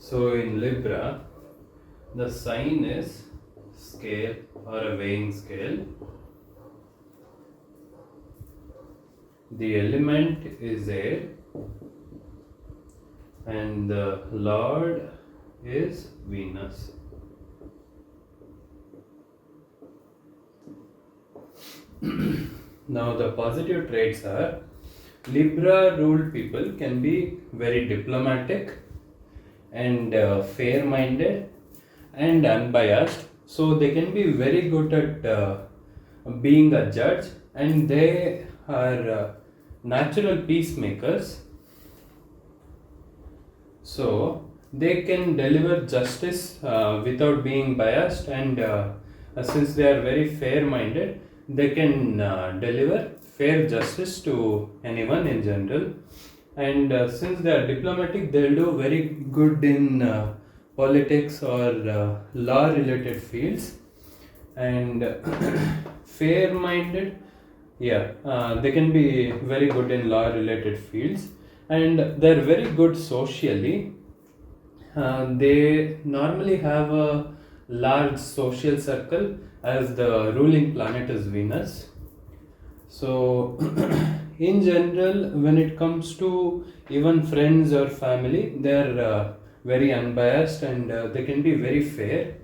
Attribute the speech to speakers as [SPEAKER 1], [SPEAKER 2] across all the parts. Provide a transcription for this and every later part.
[SPEAKER 1] So in Libra, the sign is scale or a weighing scale. The element is air and the Lord is Venus. Now the positive traits are Libra ruled people can be very diplomatic and fair-minded and unbiased, so they can be very good at being a judge, and they are natural peacemakers, so they can deliver justice without being biased, and since they are very fair-minded, they can deliver fair justice to anyone in general. And since they are diplomatic, they'll do very good in politics or law related fields. And fair-minded, they can be very good in law related fields, and they're very good socially. They normally have a large social circle as the ruling planet is Venus. So in general, when it comes to even friends or family, they're very unbiased, and they can be very fair.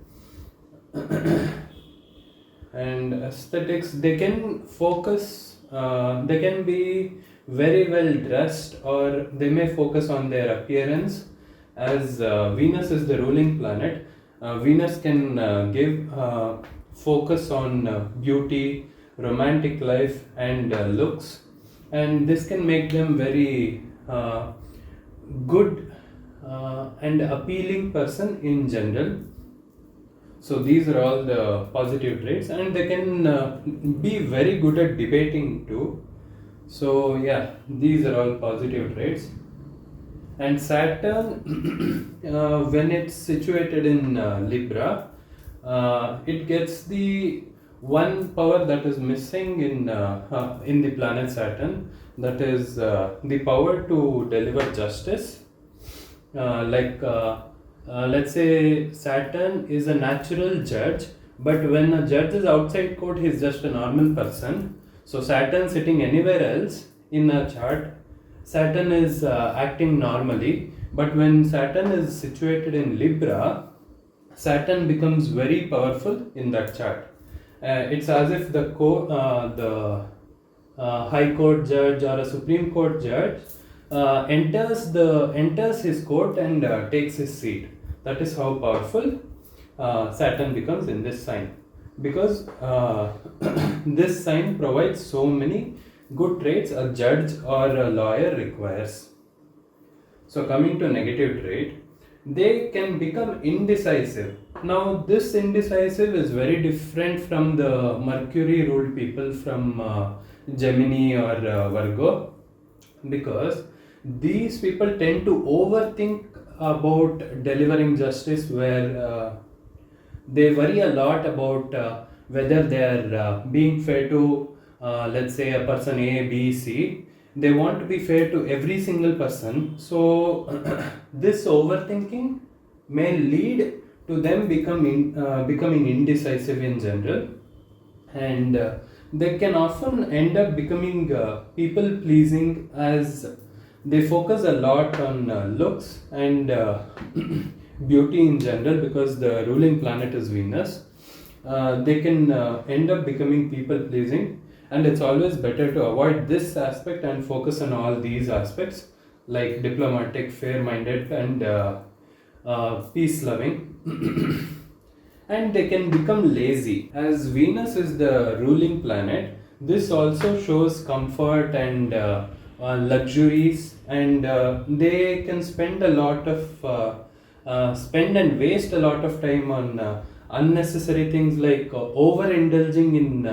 [SPEAKER 1] And aesthetics, they can focus, they can be very well dressed, or they may focus on their appearance. As Venus is the ruling planet, Venus can give focus on beauty, romantic life, and looks, and this can make them very good and appealing person in general. So these are all the positive traits, and they can be very good at debating too. So these are all positive traits. And Saturn, when it's situated in Libra, it gets the one power that is missing in the planet Saturn, that is the power to deliver justice. Let's say Saturn is a natural judge, but when a judge is outside court, he is just a normal person. So Saturn sitting anywhere else in a chart, Saturn is acting normally, but when Saturn is situated in Libra, Saturn becomes very powerful in that chart. It's as if the High Court judge or a Supreme Court judge enters his court and takes his seat. That is how powerful Saturn becomes in this sign, because this sign provides so many good traits a judge or a lawyer requires. So coming to negative trait, they can become indecisive. Now this indecisive is very different from the Mercury ruled people from Gemini or Virgo, because these people tend to overthink about delivering justice, where they worry a lot about whether they are being fair to let's say a person A, B, C. They want to be fair to every single person. So this overthinking may lead to them becoming indecisive in general, and they can often end up becoming people pleasing, as they focus a lot on looks and beauty in general, because the ruling planet is Venus. They can end up becoming people pleasing, and it's always better to avoid this aspect and focus on all these aspects, like diplomatic, fair-minded, and peace-loving. And they can become lazy. As Venus is the ruling planet, this also shows comfort and luxuries, and they can spend and waste a lot of time on unnecessary things, like overindulging in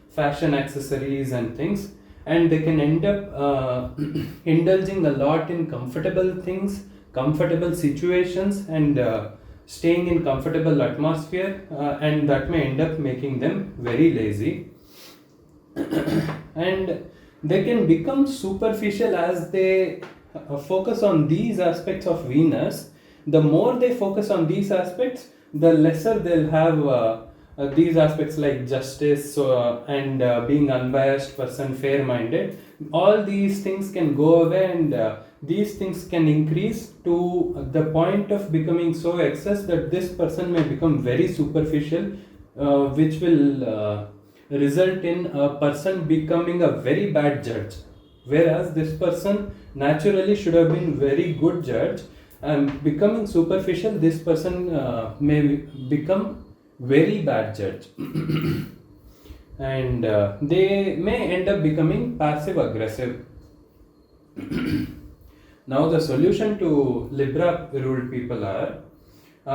[SPEAKER 1] fashion accessories and things, and they can end up indulging a lot in comfortable things, comfortable situations, and staying in comfortable atmosphere, and that may end up making them very lazy. And they can become superficial as they focus on these aspects of Venus, the more they focus on these aspects, the lesser they'll have these aspects like justice and being unbiased person, fair minded. All these things can go away, and these things can increase to the point of becoming so excess that this person may become very superficial, which will result in a person becoming a very bad judge, whereas this person naturally should have been very good judge, and becoming superficial, this person may become very bad judge. And they may end up becoming passive aggressive. Now the solution to Libra ruled people are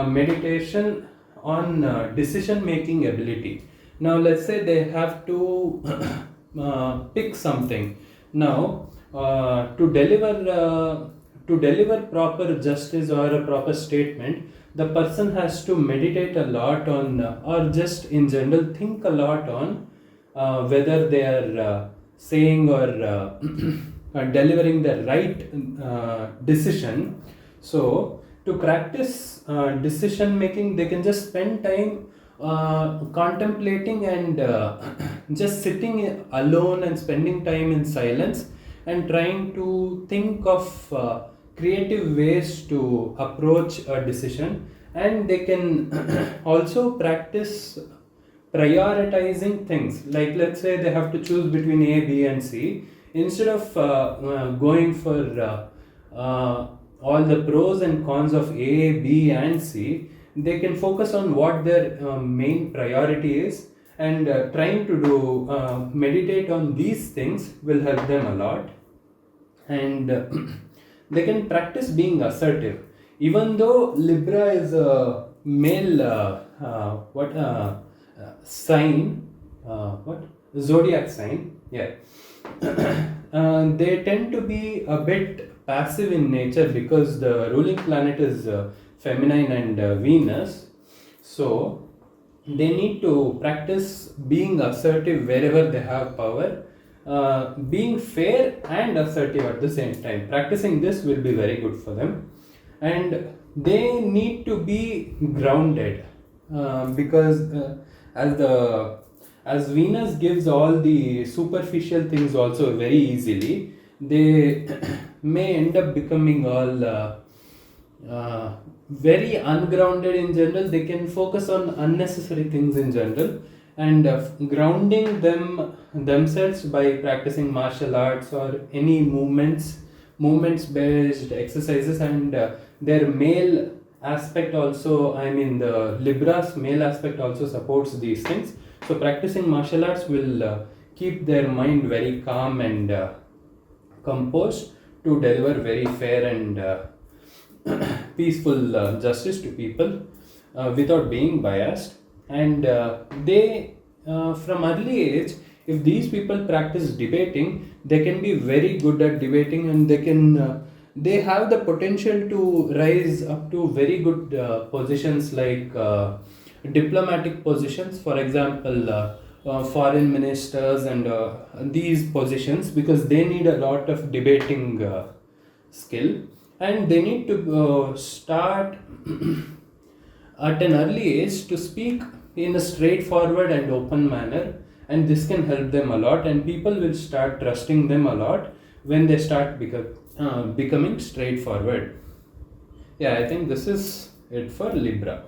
[SPEAKER 1] meditation on decision making ability. Now let's say they have to pick something. Now to deliver proper justice or a proper statement, the person has to meditate a lot on, or just in general think a lot on whether they are saying or delivering the right decision. So to practice decision making, they can just spend time contemplating and just sitting alone and spending time in silence and trying to think of creative ways to approach a decision. And they can also practice prioritizing things, like let's say they have to choose between A, B and C. Instead of going for all the pros and cons of A, B and C, they can focus on what their main priority is, and trying to do meditate on these things will help them a lot. And they can practice being assertive. Even though Libra is a male sign, zodiac sign, yeah. They tend to be a bit passive in nature because the ruling planet is feminine and Venus. So they need to practice being assertive wherever they have power, being fair and assertive at the same time. Practicing this will be very good for them. And they need to be grounded because as Venus gives all the superficial things also very easily, they may end up becoming all very ungrounded in general. They can focus on unnecessary things in general, and grounding themselves by practicing martial arts or any movements based exercises. And their male aspect also, I mean the Libra's male aspect also supports these things. So practicing martial arts will keep their mind very calm and composed to deliver very fair and peaceful justice to people without being biased. And they from early age, if these people practice debating, they can be very good at debating, and they have the potential to rise up to very good positions, like diplomatic positions, for example foreign ministers and these positions, because they need a lot of debating skill. And they need to start at an early age to speak in a straightforward and open manner, and this can help them a lot, and people will start trusting them a lot when they start becoming straightforward. Yeah, I think this is it for Libra.